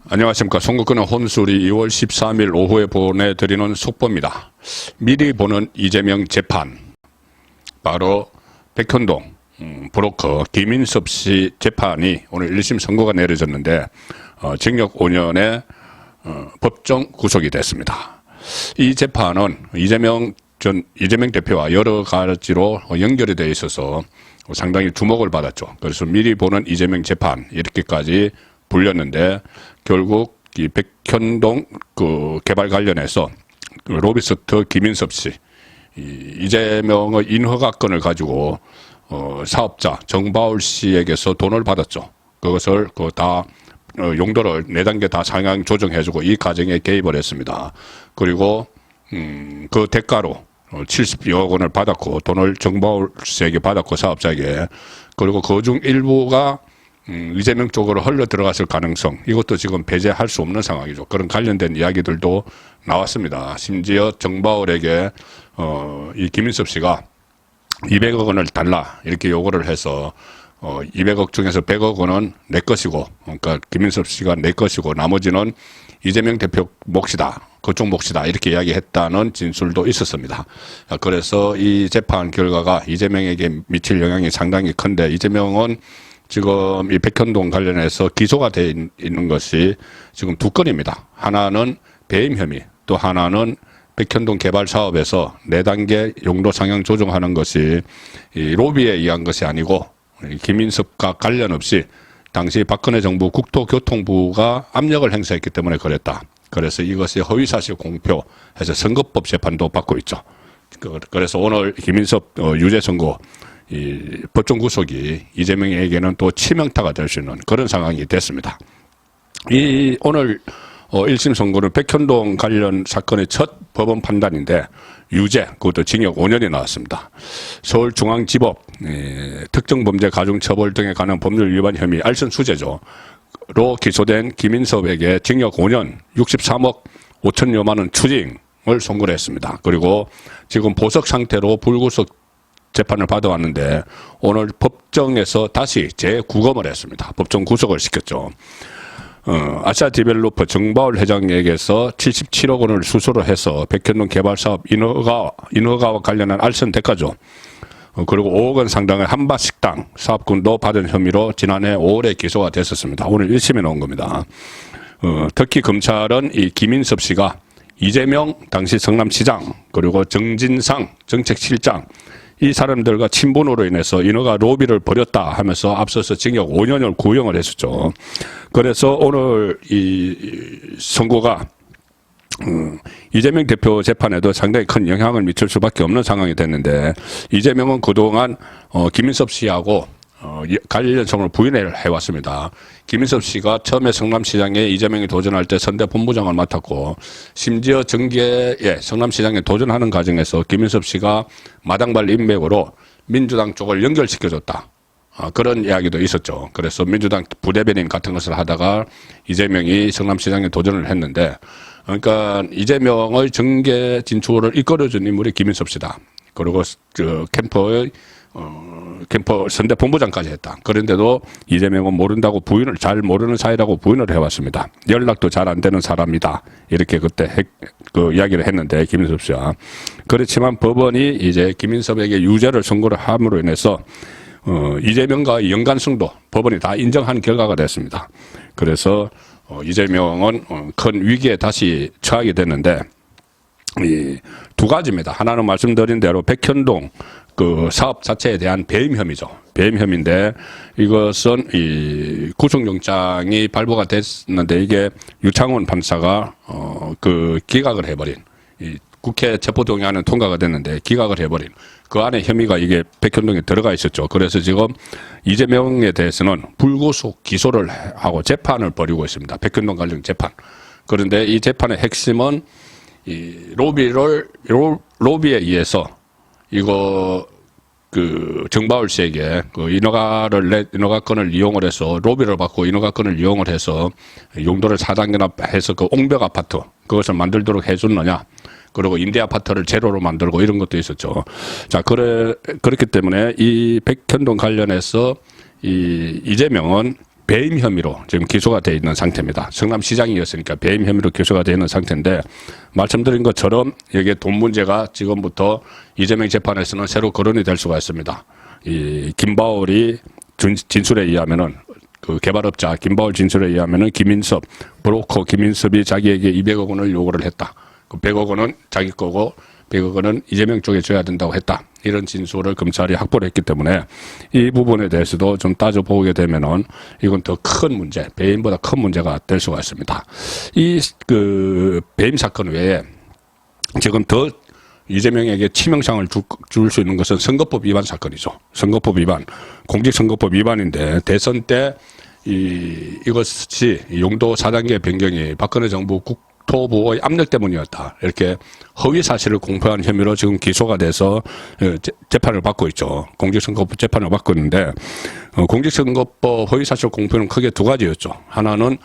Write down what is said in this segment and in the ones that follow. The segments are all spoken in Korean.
안녕하십니까. 송국근의 혼술이 2월 13일 오후에 보내드리는 속보입니다. 미리 보는 이재명 재판, 바로 백현동 브로커 김인섭 씨 재판이 오늘 1심 선고가 내려졌는데 징역 5년에 법정 구속이 됐습니다. 이 재판은 이재명 대표와 여러 가지로 연결이 되어 있어서 상당히 주목을 받았죠. 그래서 미리 보는 이재명 재판 이렇게까지 불렸는데, 결국 이 백현동 개발 관련해서 로비스트 김인섭 씨, 이재명의 인허가권을 가지고 사업자 정바울 씨에게서 돈을 받았죠. 그것을 다 용도를 4단계 다 상향 조정해주고 이 과정에 개입을 했습니다. 그리고 그 대가로 70여 원을 받았고, 돈을 정바울 씨에게 받았고, 사업자에게. 그리고 그중 일부가 이재명 쪽으로 흘러 들어갔을 가능성, 이것도 지금 배제할 수 없는 상황이죠. 그런 관련된 이야기들도 나왔습니다. 심지어 정바울에게 이 김인섭 씨가 200억 원을 달라 이렇게 요구를 해서 200억 중에서 100억 원은 내 것이고, 그러니까 김인섭 씨가 내 것이고 나머지는 이재명 대표 몫이다, 그쪽 몫이다, 이렇게 이야기했다는 진술도 있었습니다. 그래서 이 재판 결과가 이재명에게 미칠 영향이 상당히 큰데, 이재명은 지금 이 백현동 관련해서 기소가 되어 있는 것이 지금 2건입니다. 하나는 배임 혐의, 또 하나는 백현동 개발 사업에서 4단계 용도 상향 조정하는 것이 이 로비에 의한 것이 아니고 김인섭과 관련 없이 당시 박근혜 정부 국토교통부가 압력을 행사했기 때문에 그랬다. 그래서 이것이 허위사실 공표해서 선거법 재판도 받고 있죠. 그래서 오늘 김인섭 유죄 선고, 이 법정 구속이 이재명에게는 또 치명타가 될 수 있는 그런 상황이 됐습니다. 이 오늘 1심 선고는 백현동 관련 사건의 첫 법원 판단인데 유죄, 그것도 징역 5년이 나왔습니다. 서울중앙지법 특정범죄 가중처벌 등에 관한 법률 위반 혐의 알선 수재죠. 로 기소된 김인섭에게 징역 5년 63억 5천여만 원 추징을 선고를 했습니다. 그리고 지금 보석 상태로 불구속 재판을 받아왔는데 오늘 법정에서 다시 재구검을 했습니다. 법정 구속을 시켰죠. 아시아디벨로퍼 정바울 회장에게서 77억 원을 수수로 해서 백현동 개발사업 인허가와 관련한 알선 대가죠. 그리고 5억 원 상당의 한밭식당 사업권도 받은 혐의로 지난해 5월에 기소가 됐었습니다. 오늘 1심에 나온 겁니다. 특히 검찰은 이 김인섭 씨가 이재명 당시 성남시장, 그리고 정진상 정책실장, 이 사람들과 친분으로 인해서 인허가 로비를 벌였다 하면서 앞서서 징역 5년을 구형을 했었죠. 그래서 오늘 이 선고가 이재명 대표 재판에도 상당히 큰 영향을 미칠 수밖에 없는 상황이 됐는데, 이재명은 그동안 김인섭 씨하고 관련성을 부인을 해왔습니다. 김인섭 씨가 처음에 성남시장에 이재명이 도전할 때 선대 본부장을 맡았고, 심지어 정계에 성남시장에 도전하는 과정에서 김인섭 씨가 마당발 인맥으로 민주당 쪽을 연결시켜줬다, 그런 이야기도 있었죠. 그래서 민주당 부대변인 같은 것을 하다가 이재명이 성남시장에 도전을 했는데, 그러니까 이재명의 정계 진출을 이끌어준 인물이 김인섭 씨다. 그리고 캠퍼의 캠퍼 선대 본부장까지 했다. 그런데도 이재명은 모른다고 잘 모르는 사이라고 부인을 해왔습니다. 연락도 잘 안 되는 사람이다, 이렇게 그때 이야기를 했는데, 김인섭 씨와. 그렇지만 법원이 이제 김인섭에게 유죄를 선고를 함으로 인해서 이재명과의 연관성도 법원이 다 인정한 결과가 됐습니다. 그래서 이재명은 큰 위기에 다시 처하게 됐는데, 이 2가지입니다. 하나는 말씀드린 대로 백현동 사업 자체에 대한 배임 혐의죠. 배임 혐의인데, 이것은 이 구속영장이 발부가 됐는데, 이게 유창훈 판사가 기각을 해버린, 이 국회 체포동의안은 통과가 됐는데 기각을 해버린, 그 안에 혐의가 이게 백현동에 들어가 있었죠. 그래서 지금 이재명에 대해서는 불구속 기소를 하고 재판을 벌이고 있습니다. 백현동 관련 재판. 그런데 이 재판의 핵심은 이 로비에 의해서 이거 정바울 씨에게 인허가권을 이용을 해서 로비를 받고 인허가권을 이용을 해서 용도를 4단계나 해서 옹벽 아파트 그것을 만들도록 해줬느냐, 그리고 임대 아파트를 제로로 만들고 이런 것도 있었죠. 자, 그렇기 때문에 이 백현동 관련해서 이재명은 배임 혐의로 지금 기소가 되어 있는 상태입니다. 성남시장이었으니까 배임 혐의로 기소가 되어 있는 상태인데 말씀드린 것처럼 여기에 돈 문제가 지금부터 이재명 재판에서는 새로 거론이 될 수가 있습니다. 이 김바울이 진술에 의하면은 그 개발업자 김바울 진술에 의하면은 김인섭 브로커 김인섭이 자기에게 200억 원을 요구를 했다. 그 100억 원은 자기 거고 100억 원은 이재명 쪽에 줘야 된다고 했다. 이런 진술을 검찰이 확보를 했기 때문에 이 부분에 대해서도 좀 따져보게 되면은 이건 더 큰 문제, 배임보다 큰 문제가 될 수가 있습니다. 이 그 배임 사건 외에 지금 더 이재명에게 치명상을 줄 수 있는 것은 선거법 위반 사건이죠. 선거법 위반, 공직선거법 위반인데 대선 때 이것이 용도 4단계 변경이 박근혜 정부 국토부의 압력 때문이었다. 이렇게 허위 사실을 공표한 혐의로 지금 기소가 돼서 재판을 받고 있죠. 공직선거법 재판을 받고 있는데 공직선거법 허위 사실 공표는 크게 두 가지였죠. 하나는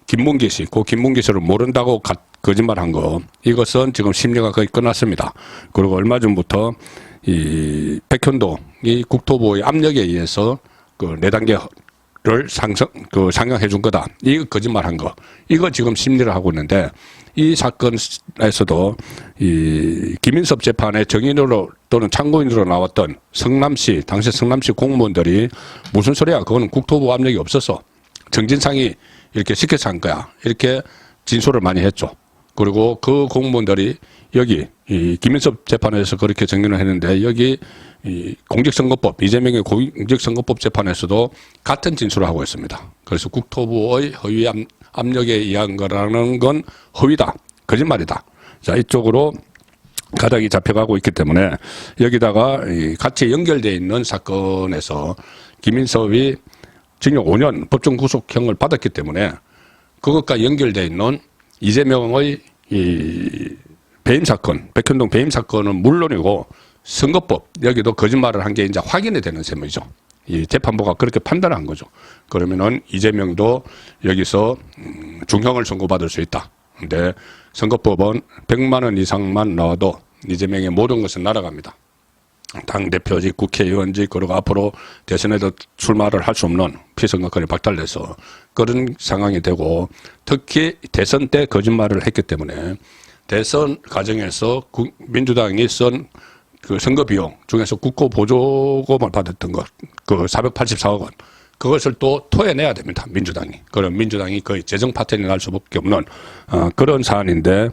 김문기 씨, 그 김문기 씨를 모른다고 거짓말한 거. 이것은 지금 심리가 거의 끝났습니다. 그리고 얼마 전부터 이 백현동이 국토부의 압력에 의해서 그 4단계를 상향해 준 거다. 이거 거짓말한 거. 이거 지금 심리를 하고 있는데 이 사건에서도 이 김인섭 재판에 정인으로 또는 참고인으로 나왔던 성남시, 당시 성남시 공무원들이 무슨 소리야. 그거는 국토부 압력이 없어서 정진상이 이렇게 시켜서 한 거야. 이렇게 진술을 많이 했죠. 그리고 그 공무원들이 여기 이 김인섭 재판에서 그렇게 정리를 했는데 여기 이 공직선거법, 이재명의 공직선거법 재판에서도 같은 진술을 하고 있습니다. 그래서 국토부의 허위 압력에 의한 거라는 건 허위다. 거짓말이다. 자, 이쪽으로 가닥이 잡혀가고 있기 때문에 여기다가 같이 연결되어 있는 사건에서 김인섭이 징역 5년 법정 구속형을 받았기 때문에 그것과 연결되어 있는 이재명의 이 배임 사건, 백현동 배임 사건은 물론이고 선거법 여기도 거짓말을 한 게 이제 확인이 되는 셈이죠. 이 재판부가 그렇게 판단한 거죠. 그러면은 이재명도 여기서 중형을 선고받을 수 있다. 근데 선거법은 100만 원 이상만 나와도 이재명의 모든 것은 날아갑니다. 당대표직, 국회의원직, 그리고 앞으로 대선에도 출마를 할 수 없는 피선거권이 박탈돼서 그런 상황이 되고 특히 대선 때 거짓말을 했기 때문에 대선 과정에서 민주당이 쓴 그 선거 비용 중에서 국고 보조금을 받았던 것, 그 484억 원, 그것을 또 토해내야 됩니다. 민주당이. 그럼 민주당이 거의 재정 파탄이 날 수밖에 없는 그런 사안인데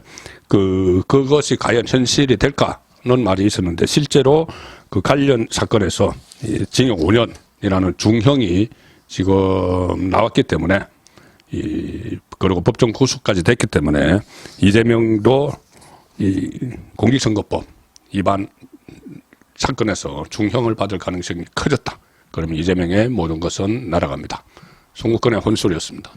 그것이 과연 현실이 될까? 는 말이 있었는데 실제로 그 관련 사건에서 징역 5년이라는 중형이 지금 나왔기 때문에 그리고 법정 구속까지 됐기 때문에 이재명도 이 공직선거법 위반 사건에서 중형을 받을 가능성이 커졌다. 그러면 이재명의 모든 것은 날아갑니다. 송국권의 혼술이었습니다.